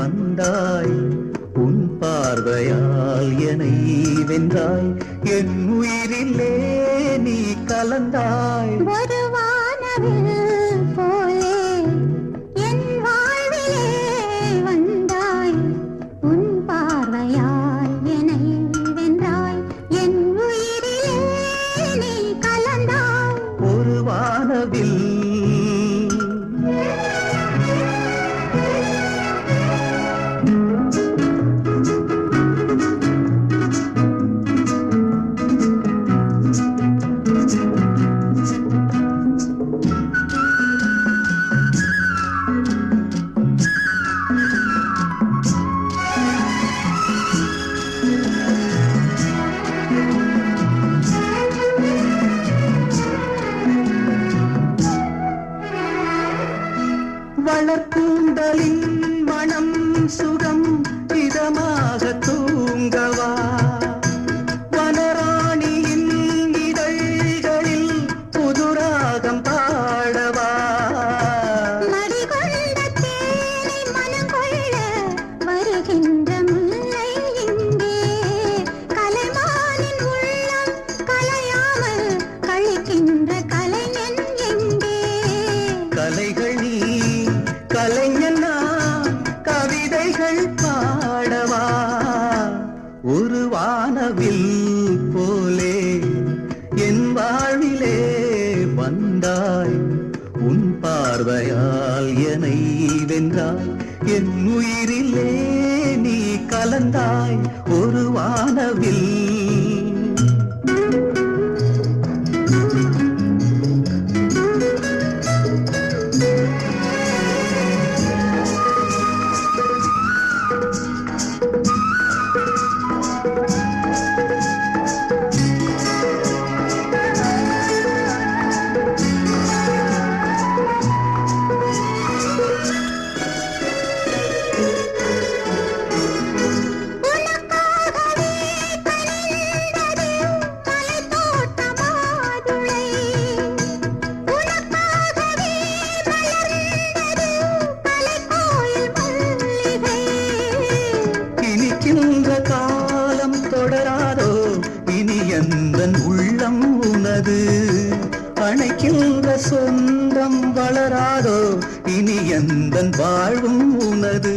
வந்தாய் உன் பார்வையால் என்னை வென்றாய் என் உயிரிலே நீ கலந்தாய் ஒரு வானவில் போலே என் வாழ்விலே வந்தாய் உன் பார்வையால் என்னை வென்றாய் என் உயிரிலே நீ கலந்தாய் ஒரு வானவில் வளர்க்கூந்தலின் மனம் சுகம் இதமாக தூங்கவா வனராணியின் இதழ்களில் புதுராகம் பாடவா மடிகொண்ட தேனை மனம் கொள்ள வருகின்ற முல்லை இங்கே கலைமானின் உள்ளம் கலையாமல் கழிக்கின்ற கலைஞன் எங்கே கலைகள் நீ கலைஞனா கவிதைகள் பாடவா ஒரு வானவில் போலே என் வாழ்விலே வந்தாய் உன் பார்வையால் என்னை வென்றாய் என் உயிரிலே நீ கலந்தாய் ஒரு வானவில் காலம் தொடராதோ இனி எந்தன் உள்ளம் உனது அணைக்கின்ற சொந்தம் வளராதோ இனி எந்தன் வாழ்வும் உனது